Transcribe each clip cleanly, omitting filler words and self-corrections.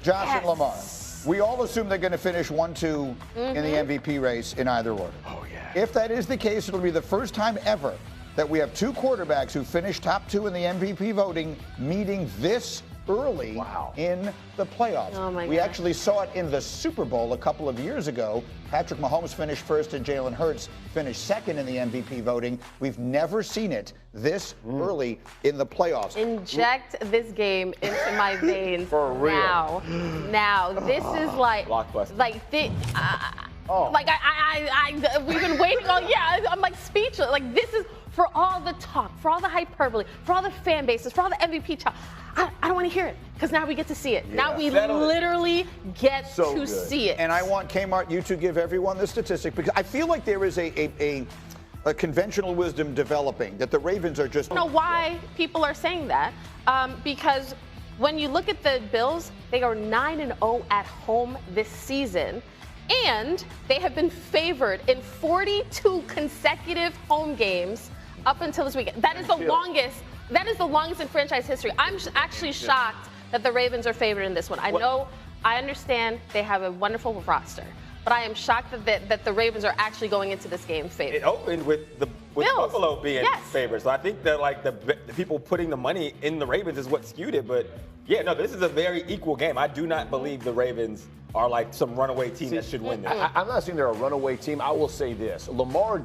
Josh and Lamar. We all assume they're going to finish 1-2 in the MVP race in either order. Oh, yeah. If that is the case, it'll be the first time ever that we have two quarterbacks who finished top two in the MVP voting meeting this early in the playoffs. Oh my we God. actually saw it in the Super Bowl a couple of years ago. Patrick Mahomes finished first and Jalen Hurts finished second in the MVP voting. We've never seen it this early in the playoffs. Inject this game into my veins For real. Now, this is like, Blockbuster. we've been waiting on. Yeah, I'm like speechless. Like this is for all the talk, for all the hyperbole, for all the fan bases, for all the MVP talk. I don't want to hear it because now we get to see it. Now we literally get to see it. And I want Kmart, you to give everyone the statistic because I feel like there is a conventional wisdom developing that the Ravens are just. I don't know why people are saying that because when you look at the Bills, they are 9-0 at home this season. And they have been favored in 42 consecutive home games up until this weekend. That is the longest. That is the longest in franchise history. I'm actually shocked that the Ravens are favored in this one. I understand they have a wonderful roster, but I am shocked that the Ravens are actually going into this game favored. It opened with Buffalo being favored, so I think that like the people putting the money in the Ravens is what skewed it. But yeah, no, this is a very equal game. I do not believe the Ravens are like some runaway team that should win this. I'm not saying they're a runaway team. I will say this: Lamar,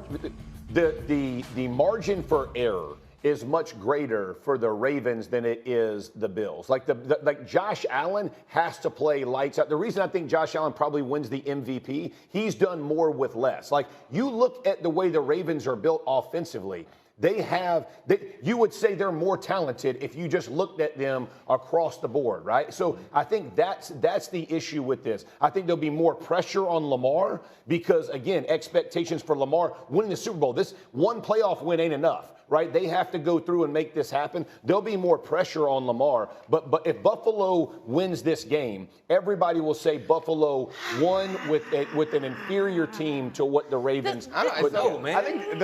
the margin for error is much greater for the Ravens than it is the Bills. Like Josh Allen has to play lights out. The reason I think Josh Allen probably wins the MVP, he's done more with less. Like you look at the way the Ravens are built offensively. You would say they're more talented if you just looked at them across the board, right? So I think that's the issue with this. I think there'll be more pressure on Lamar because, again, expectations for Lamar winning the Super Bowl. This one playoff win ain't enough, right? They have to go through and make this happen. There'll be more pressure on Lamar. But if Buffalo wins this game, everybody will say Buffalo won with an inferior team to what the Ravens. I don't know, man. I think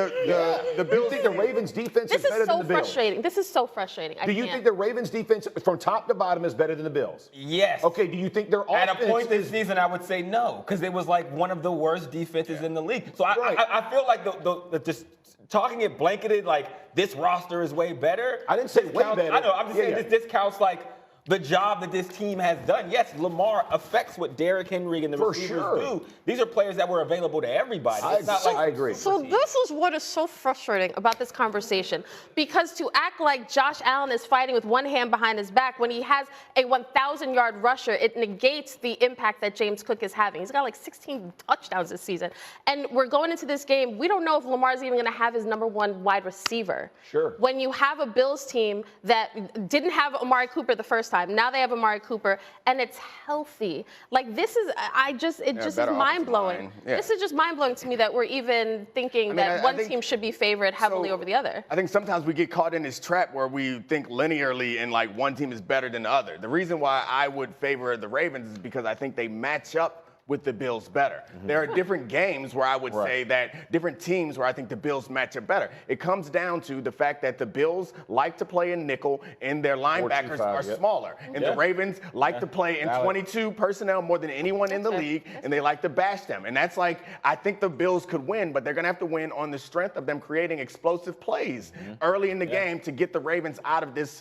the Bills think the Ravens defense is better than the Bills. This is so frustrating. Do you think the Ravens defense from top to bottom is better than the Bills? Yes. Okay, do you think their offense at a point this season I would say no, because it was like one of the worst defenses in the league. So I feel like the just talking it blanketed like this roster is way better. I didn't say way better. I know. I'm just saying this discounts like the job that this team has done. Yes, Lamar affects what Derrick Henry and the receivers do. These are players that were available to everybody. I agree. So this is what is so frustrating about this conversation, because to act like Josh Allen is fighting with one hand behind his back when he has a 1,000-yard rusher, it negates the impact that James Cook is having. He's got like 16 touchdowns this season. And we're going into this game, we don't know if Lamar's even going to have his number one wide receiver. Sure. When you have a Bills team that didn't have Amari Cooper the first time, now they have Amari Cooper, and it's healthy. Like this is, it just is mind-blowing. Yeah. This is just mind-blowing to me that we're even thinking that one team should be favored heavily over the other. I think sometimes we get caught in this trap where we think linearly and like one team is better than the other. The reason why I would favor the Ravens is because I think they match up with the Bills better. There are different games where I would say that different teams where I think the Bills match up better. It comes down to the fact that the Bills like to play in nickel and their linebackers are smaller. And the Ravens like to play in 22 personnel more than anyone in the league, and they like to bash them. And that's like, I think the Bills could win, but they're gonna have to win on the strength of them creating explosive plays early in the game to get the Ravens out of this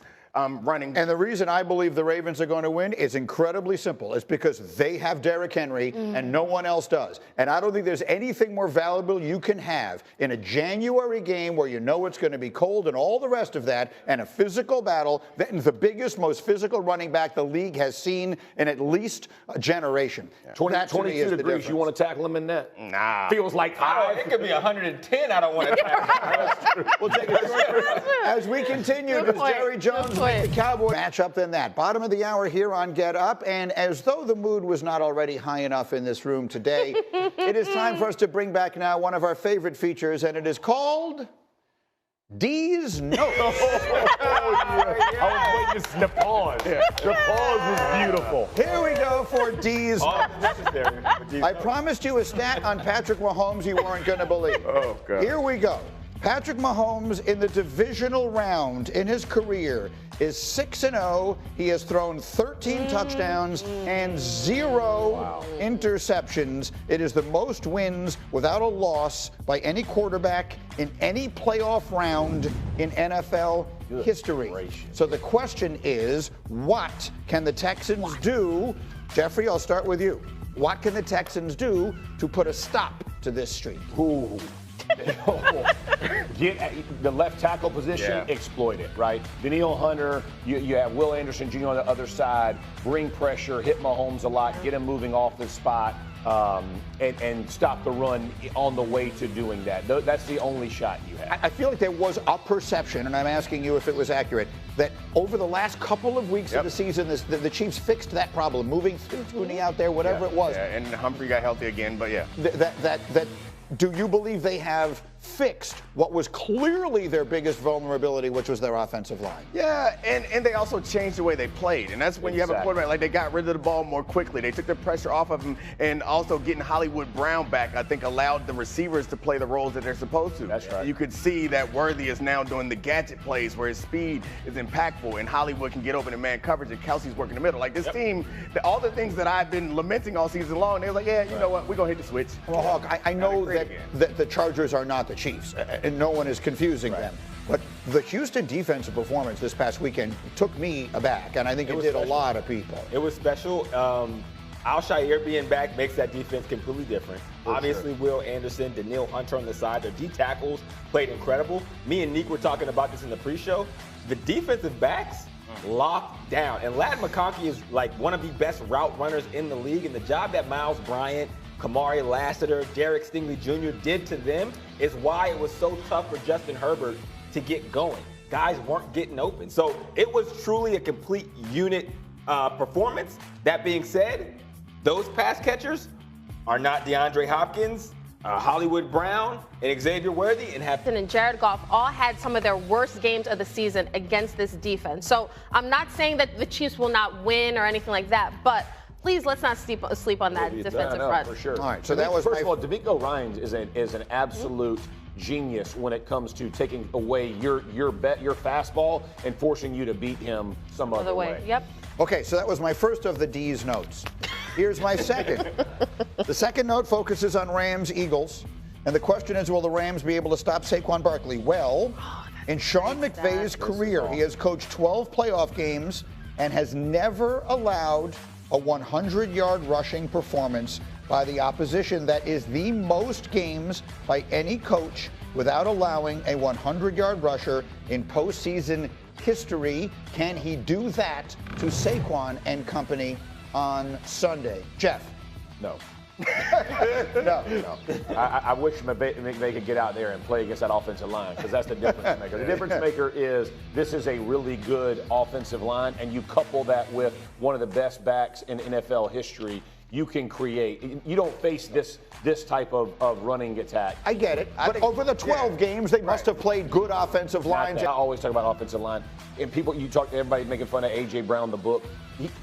running. And the reason I believe the Ravens are going to win is incredibly simple. It's because they have Derrick Henry and no one else does. And I don't think there's anything more valuable you can have in a January game where you know it's going to be cold and all the rest of that, and a physical battle than the biggest, most physical running back the league has seen in at least a generation. 22 degrees, you want to tackle him in that? Nah. Feels like 5. It could be 110. I don't want to tackle him. We'll take it as we continue. Does Jerry Jones make the Cowboys match up than that? Bottom of the hour here on Get Up, and as though the mood was not already high enough in this room today, it is time for us to bring back now one of our favorite features, and it is called D's Notes. I was waiting to pause. The pause was beautiful. Here we go for D's Notes. I promised you a stat on Patrick Mahomes you weren't going to believe. Oh, God. Here we go. Patrick Mahomes in the divisional round in his career is 6-0. He has thrown 13 touchdowns and 0 interceptions. It is the most wins without a loss by any quarterback in any playoff round in NFL history. So the question is, what can the Texans do? Jeffrey, I'll start with you. What can the Texans do to put a stop to this streak? Ooh. Get the left tackle position, exploit it, right? Danielle Hunter, you have Will Anderson Jr. on the other side, bring pressure, hit Mahomes a lot, get him moving off the spot, and stop the run on the way to doing that. That's the only shot you have. I feel like there was a perception, and I'm asking you if it was accurate, that over the last couple of weeks of the season, the Chiefs fixed that problem, moving Thuney out there, whatever it was. Yeah, and Humphrey got healthy again, but Do you believe they have fixed what was clearly their biggest vulnerability, which was their offensive line? Yeah, and they also changed the way they played. And that's when you have a quarterback, like they got rid of the ball more quickly. They took the pressure off of him, and also getting Hollywood Brown back, I think, allowed the receivers to play the roles that they're supposed to. That's right. You could see that Worthy is now doing the gadget plays where his speed is impactful, and Hollywood can get open in man coverage, and Kelsey's working the middle. Like this team, all the things that I've been lamenting all season long, they're like, yeah, you know what, we're going to hit the switch. Well, Hawk, I know that the Chargers are not the Chiefs, and no one is confusing them. But the Houston defensive performance this past weekend took me aback, and I think it did a lot of people. It was special. Al-Shaair being back makes that defense completely different. Obviously, Will Anderson, Danielle Hunter on the side, their D tackles played incredible. Me and Neek were talking about this in the pre-show. The defensive backs locked down. And Ladd McConkey is like one of the best route runners in the league, and the job that Miles Bryant, Kamari Lassiter, Derek Stingley Jr. did to them is why it was so tough for Justin Herbert to get going. Guys weren't getting open. So it was truly a complete unit performance. That being said, those pass catchers are not DeAndre Hopkins, Hollywood Brown, and Xavier Worthy, and Jared Goff all had some of their worst games of the season against this defense. So I'm not saying that the Chiefs will not win or anything like that, but please, let's not sleep on that defensive front. For sure. All right, so that was first of all, DeMeco Ryans is an absolute genius when it comes to taking away your fastball and forcing you to beat him some other way. Yep. Okay, so that was my first of the D's notes. Here's my second. The second note focuses on Rams-Eagles, and the question is, will the Rams be able to stop Saquon Barkley? Well, in Sean McVay's career, he has coached 12 playoff games and has never allowed a 100-yard rushing performance by the opposition. That is the most games by any coach without allowing a 100-yard rusher in postseason history. Can he do that to Saquon and company on Sunday? Jeff? No. No. I wish McVay could get out there and play against that offensive line, because that's the difference maker. The difference maker is this is a really good offensive line, and you couple that with one of the best backs in NFL history. You can create. You don't face this type of running attack. I get it. But over the 12 games, they must have played good offensive lines. I always talk about offensive line. And you talk to everybody making fun of A.J. Brown, the book.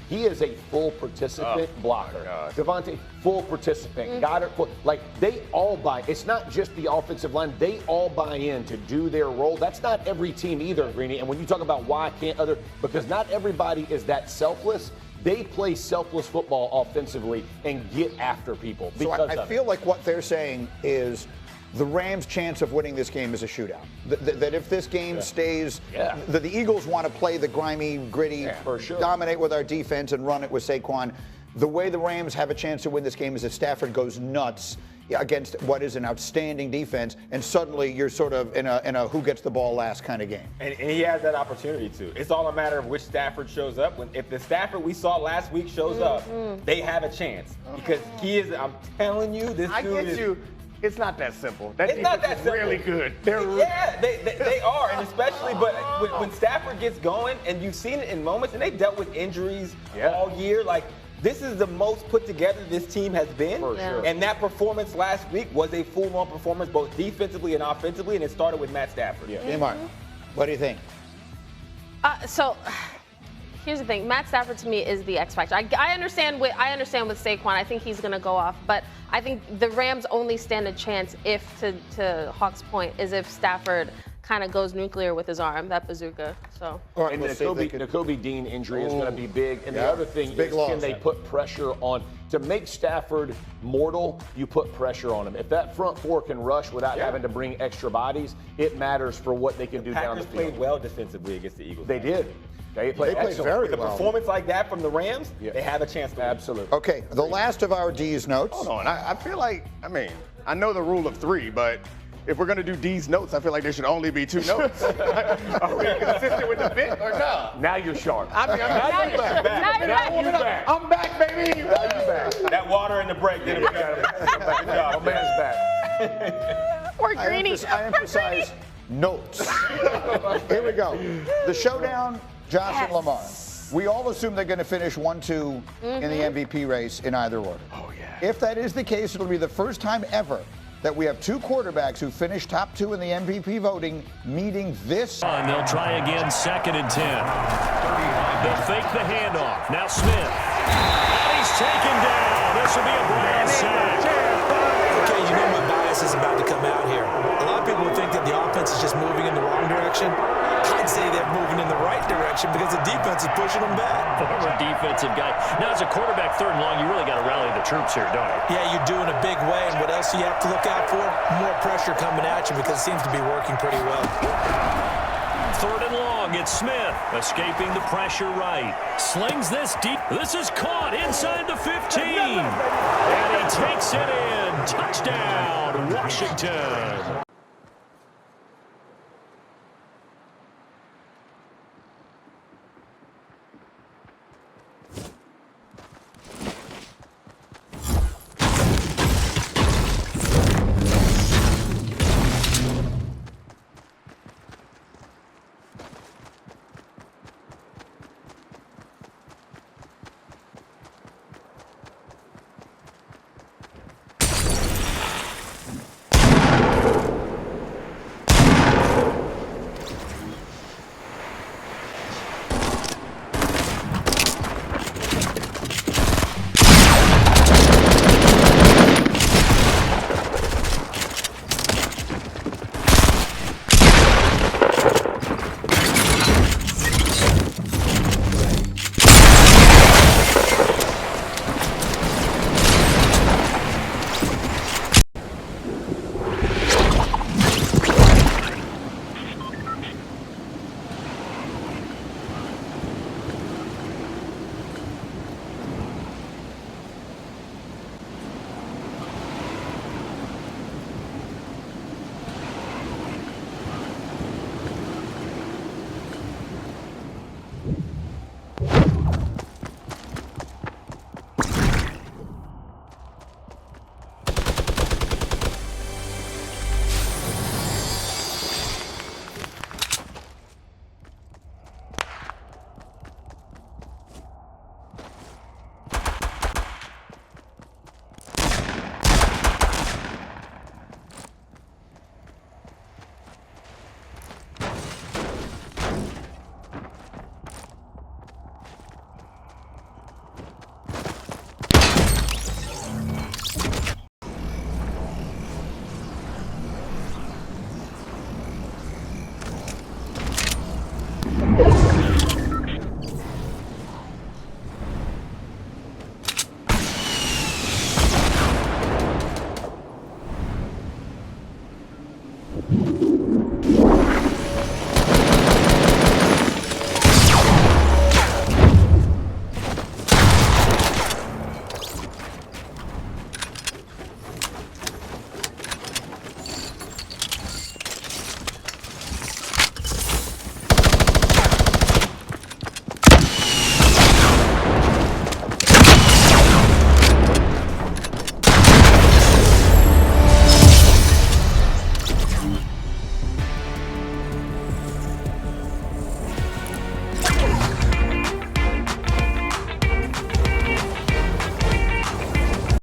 He is a full participant blocker. Devontae, full participant. Goddard, like they all buy. It's not just the offensive line. They all buy in to do their role. That's not every team either, Greeny. And when you talk about why can't because not everybody is that selfless. They play selfless football offensively and get after people. So I feel like what they're saying is the Rams' chance of winning this game is a shootout. That if this game stays, the Eagles want to play the grimy, gritty, dominate with our defense and run it with Saquon. The way the Rams have a chance to win this game is if Stafford goes nuts against what is an outstanding defense, and suddenly you're sort of in a who gets the ball last kind of game. And he has that opportunity to. It's all a matter of which Stafford shows up. If the Stafford we saw last week shows up, they have a chance. Because he is, I'm telling you, this dude is. It's not that simple. It's not that simple. Really good. They are, and especially, but when Stafford gets going, and you've seen it in moments, and they dealt with injuries all year, like. This is the most put together this team has been. For sure. And that performance last week was a full-on performance, both defensively and offensively, and it started with Matt Stafford. Lamar, what do you think? So here's the thing. Matt Stafford to me is the X factor. I understand with Saquon. I think he's going to go off, but I think the Rams only stand a chance if, to Hawk's point, is if Stafford kind of goes nuclear with his arm, that bazooka. So. And the Nakobe Dean injury is going to be big. And the other thing is, can they put pressure on? To make Stafford mortal, you put pressure on him. If that front four can rush without having to bring extra bodies, it matters for what they can do down the field. Packers played well defensively against the Eagles. They did. They played very With a well. performance like that from the Rams, they have a chance to win. Absolutely. Okay, the last of our D's notes. Hold on. I feel like, I know the rule of 3, but if we're going to do D's notes, I feel like there should only be 2 notes. Are we consistent with the bit or no? Now you're sharp. Now you're back. I'm back, baby. Now you're back. That water in the break did it better. Good job, My man's back. Or Greeny. I emphasize notes. Here we go. The showdown, Josh and Lamar. We all assume they're going to finish 1-2 in the MVP race in either order. Oh, yeah. If that is the case, it'll be the first time ever that we have 2 quarterbacks who finished top 2 in the MVP voting meeting this. And they'll try again, 2nd and 10. They'll fake the handoff. Now Smith. And he's taken down. This will be a Brown sack. Okay, you know my bias is about to come out here. A lot of people would think that the offense is just moving in the wrong direction. I'd say they're moving in the right direction because the defense is pushing them back. Former defensive guy. Now, as a quarterback, 3rd and long, you really got to rally the troops here, don't you? Yeah, you do in a big way. And what else do you have to look out for? More pressure coming at you because it seems to be working pretty well. 3rd and long, it's Smith escaping the pressure right. Slings this deep. This is caught inside the 15. And he takes it in. Touchdown, Washington.